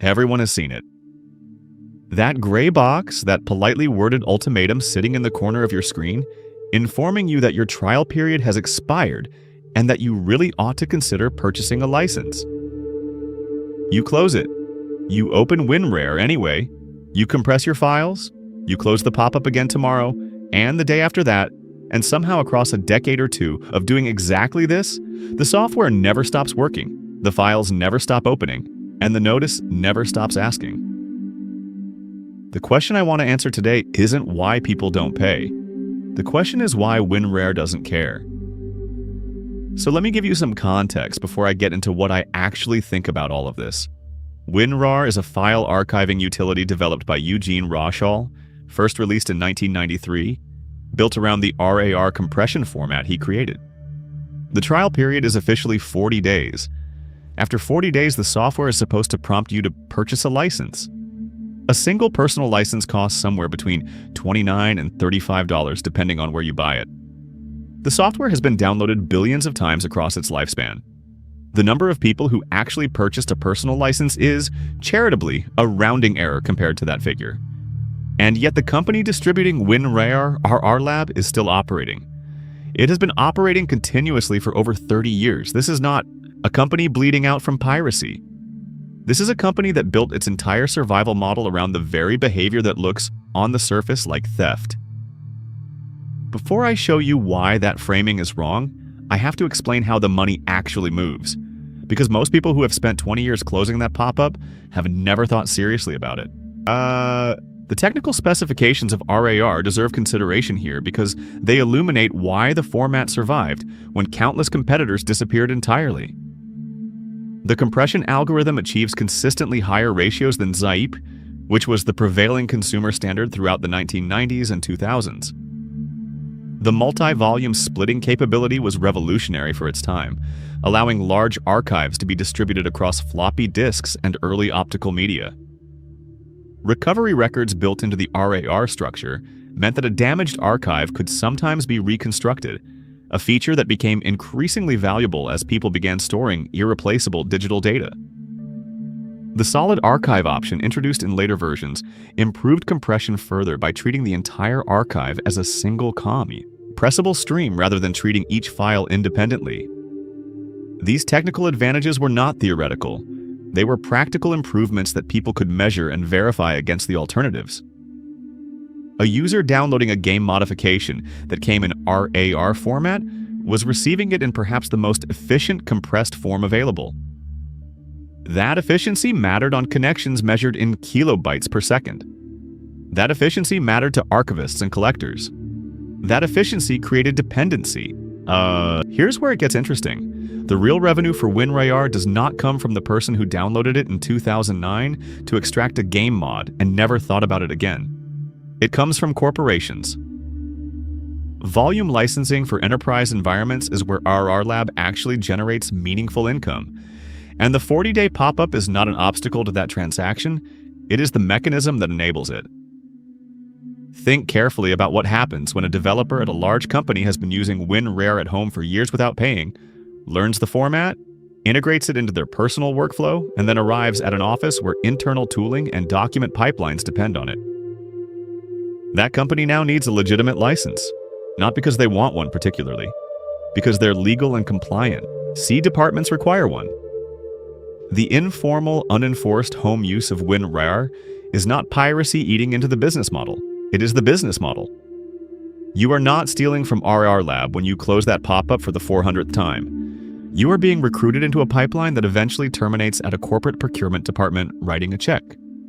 Everyone has seen it. That gray box, that politely worded ultimatum sitting in the corner of your screen, informing you that your trial period has expired and that you really ought to consider purchasing a license. You close it. You open WinRAR anyway. You compress your files. You close the pop-up again tomorrow and the day after that, and somehow across a decade or two of doing exactly this, the software never stops working, the files never stop opening, and the notice never stops asking. The question I want to answer today isn't why people don't pay. The question is why WinRAR doesn't care. So let me give you some context before I get into what I actually think about all of this. WinRAR is a file archiving utility developed by Eugene Roshal, first released in 1993, built around the RAR compression format he created. The trial period is officially 40 days. After 40 days, the software is supposed to prompt you to purchase a license. A single personal license costs somewhere between $29 and $35 depending on where you buy it. The software has been downloaded billions of times across its lifespan. The number of people who actually purchased a personal license is, charitably, a rounding error compared to that figure. And yet the company distributing WinRAR, RARLAB, is still operating. It has been operating continuously for over 30 years. This is not a company bleeding out from piracy. This is a company that built its entire survival model around the very behavior that looks, on the surface, like theft. Before I show you why that framing is wrong, I have to explain how the money actually moves. Because most people who have spent 20 years closing that pop-up have never thought seriously about it. The technical specifications of RAR deserve consideration here because they illuminate why the format survived when countless competitors disappeared entirely. The compression algorithm achieves consistently higher ratios than ZIP, which was the prevailing consumer standard throughout the 1990s and 2000s. The multi-volume splitting capability was revolutionary for its time, allowing large archives to be distributed across floppy disks and early optical media. Recovery records built into the RAR structure meant that a damaged archive could sometimes be reconstructed, a feature that became increasingly valuable as people began storing irreplaceable digital data. The solid archive option introduced in later versions improved compression further by treating the entire archive as a single compressible stream rather than treating each file independently. These technical advantages were not theoretical. They were practical improvements that people could measure and verify against the alternatives. A user downloading a game modification that came in RAR format was receiving it in perhaps the most efficient compressed form available. That efficiency mattered on connections measured in kilobytes per second. That efficiency mattered to archivists and collectors. That efficiency created dependency. Here's where it gets interesting. The real revenue for WinRAR does not come from the person who downloaded it in 2009 to extract a game mod and never thought about it again. It comes from corporations. Volume licensing for enterprise environments is where RARLAB actually generates meaningful income. And the 40-day pop-up is not an obstacle to that transaction, it is the mechanism that enables it. Think carefully about what happens when a developer at a large company has been using WinRAR at home for years without paying, learns the format, integrates it into their personal workflow, and then arrives at an office where internal tooling and document pipelines depend on it. That company now needs a legitimate license, not because they want one particularly, because they're legal and compliant. C departments require one. The informal, unenforced home use of WinRAR is not piracy eating into the business model. It is the business model. You are not stealing from RARLAB when you close that pop-up for the 400th time. You are being recruited into a pipeline that eventually terminates at a corporate procurement department writing a check.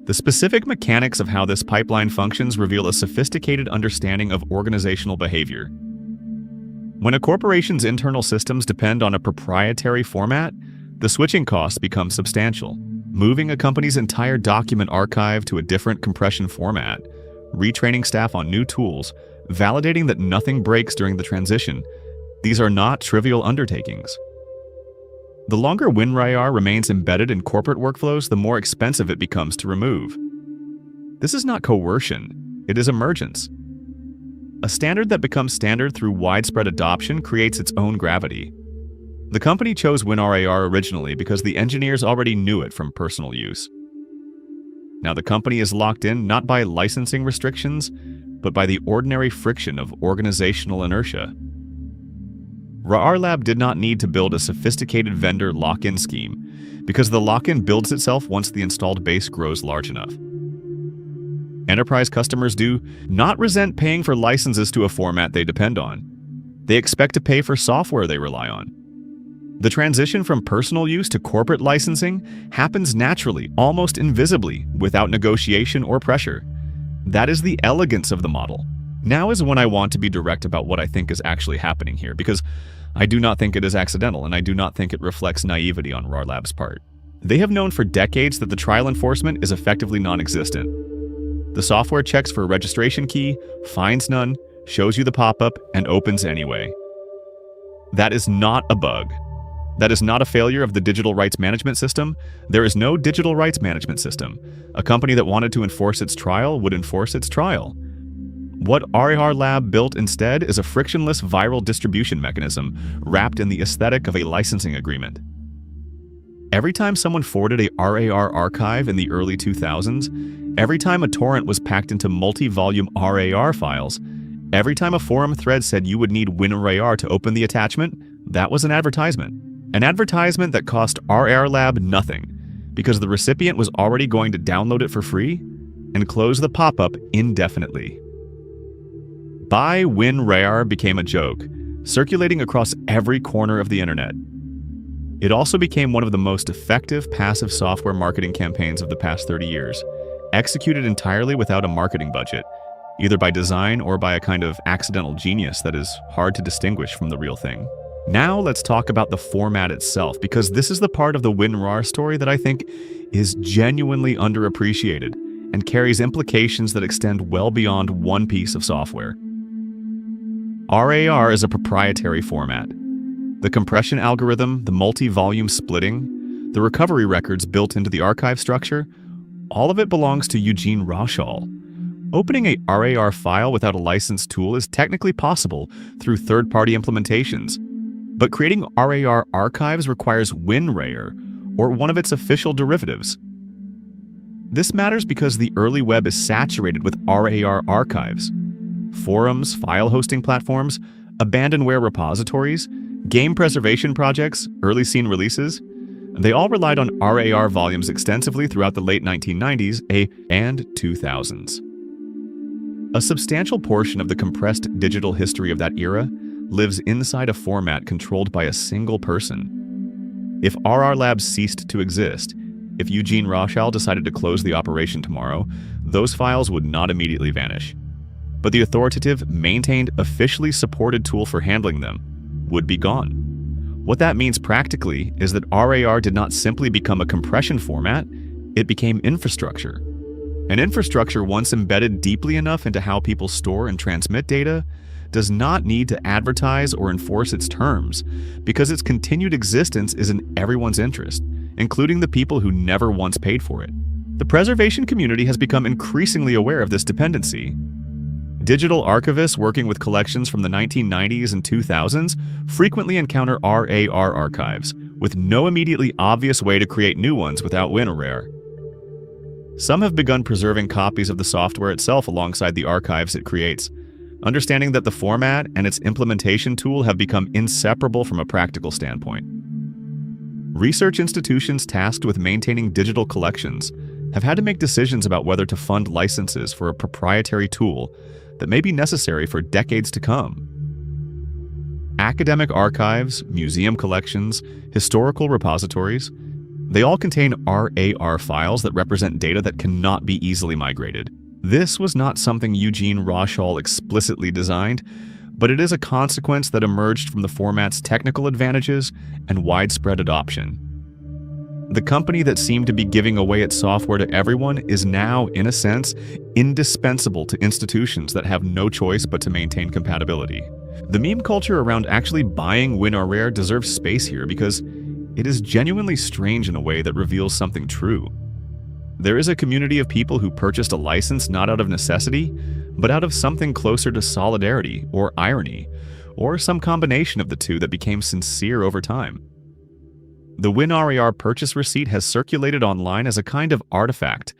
The specific mechanics of how this pipeline functions reveal a sophisticated understanding of organizational behavior. When a corporation's internal systems depend on a proprietary format, the switching costs become substantial. Moving a company's entire document archive to a different compression format, retraining staff on new tools, validating that nothing breaks during the transition, these are not trivial undertakings. The longer WinRAR remains embedded in corporate workflows, the more expensive it becomes to remove. This is not coercion, it is emergence. A standard that becomes standard through widespread adoption creates its own gravity. The company chose WinRAR originally because the engineers already knew it from personal use. Now, the company is locked in not by licensing restrictions, but by the ordinary friction of organizational inertia. RARLAB did not need to build a sophisticated vendor lock-in scheme, because the lock-in builds itself once the installed base grows large enough. Enterprise customers do not resent paying for licenses to a format they depend on. They expect to pay for software they rely on. The transition from personal use to corporate licensing happens naturally, almost invisibly, without negotiation or pressure. That is the elegance of the model. Now is when I want to be direct about what I think is actually happening here, because I do not think it is accidental, and I do not think it reflects naivety on RARLAB's part. They have known for decades that the trial enforcement is effectively non-existent. The software checks for a registration key, finds none, shows you the pop-up, and opens anyway. That is not a bug. That is not a failure of the digital rights management system. There is no digital rights management system. A company that wanted to enforce its trial would enforce its trial. What RARLAB built instead is a frictionless viral distribution mechanism wrapped in the aesthetic of a licensing agreement. Every time someone forwarded a RAR archive in the early 2000s, every time a torrent was packed into multi-volume RAR files, every time a forum thread said you would need WinRAR to open the attachment, that was an advertisement. An advertisement that cost RARLAB nothing, because the recipient was already going to download it for free and close the pop-up indefinitely. Buy WinRAR became a joke, circulating across every corner of the internet. It also became one of the most effective passive software marketing campaigns of the past 30 years, executed entirely without a marketing budget, either by design or by a kind of accidental genius that is hard to distinguish from the real thing. Now let's talk about the format itself, because this is the part of the WinRAR story that I think is genuinely underappreciated and carries implications that extend well beyond one piece of software. RAR is a proprietary format. The compression algorithm, the multi-volume splitting, the recovery records built into the archive structure, all of it belongs to Eugene Roshal. Opening a RAR file without a licensed tool is technically possible through third-party implementations, but creating RAR archives requires WinRAR, or one of its official derivatives. This matters because the early web is saturated with RAR archives. Forums, file hosting platforms, abandonware repositories, game preservation projects, early scene releases, they all relied on RAR volumes extensively throughout the late 1990s and 2000s. A substantial portion of the compressed digital history of that era lives inside a format controlled by a single person. If RARLAB ceased to exist, if Eugene Roshal decided to close the operation tomorrow, those files would not immediately vanish. But the authoritative, maintained, officially supported tool for handling them would be gone. What that means practically is that RAR did not simply become a compression format, it became infrastructure. An infrastructure once embedded deeply enough into how people store and transmit data does not need to advertise or enforce its terms, because its continued existence is in everyone's interest, including the people who never once paid for it. The preservation community has become increasingly aware of this dependency. Digital archivists working with collections from the 1990s and 2000s frequently encounter RAR archives, with no immediately obvious way to create new ones without WinRAR. Some have begun preserving copies of the software itself alongside the archives it creates, understanding that the format and its implementation tool have become inseparable from a practical standpoint. Research institutions tasked with maintaining digital collections have had to make decisions about whether to fund licenses for a proprietary tool that may be necessary for decades to come. Academic archives, museum collections, historical repositories, they all contain RAR files that represent data that cannot be easily migrated. This was not something Eugene Roshal explicitly designed, but it is a consequence that emerged from the format's technical advantages and widespread adoption. The company that seemed to be giving away its software to everyone is now, in a sense, indispensable to institutions that have no choice but to maintain compatibility. The meme culture around actually buying WinRAR deserves space here because it is genuinely strange in a way that reveals something true. There is a community of people who purchased a license not out of necessity, but out of something closer to solidarity or irony, or some combination of the two that became sincere over time. The WinRAR purchase receipt has circulated online as a kind of artifact,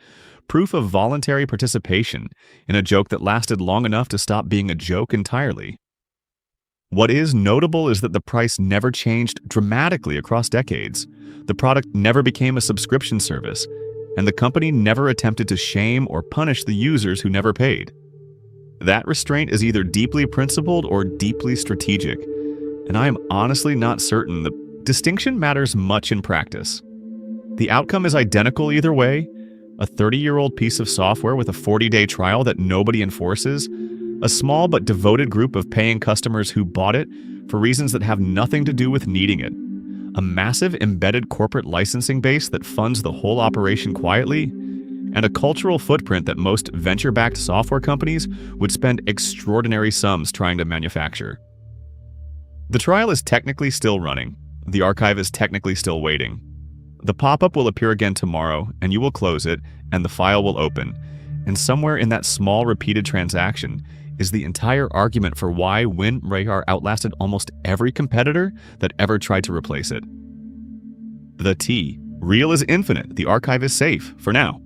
proof of voluntary participation in a joke that lasted long enough to stop being a joke entirely. What is notable is that the price never changed dramatically across decades. The product never became a subscription service, and the company never attempted to shame or punish the users who never paid. That restraint is either deeply principled or deeply strategic, and I am honestly not certain the distinction matters much in practice. The outcome is identical either way: a 30-year-old piece of software with a 40-day trial that nobody enforces, a small but devoted group of paying customers who bought it for reasons that have nothing to do with needing it, a massive embedded corporate licensing base that funds the whole operation quietly, and a cultural footprint that most venture-backed software companies would spend extraordinary sums trying to manufacture. The trial is technically still running. The archive is technically still waiting. The pop-up will appear again tomorrow, and you will close it, and the file will open. And somewhere in that small repeated transaction is the entire argument for why WinRAR outlasted almost every competitor that ever tried to replace it. The T. Real is infinite. The archive is safe, for now.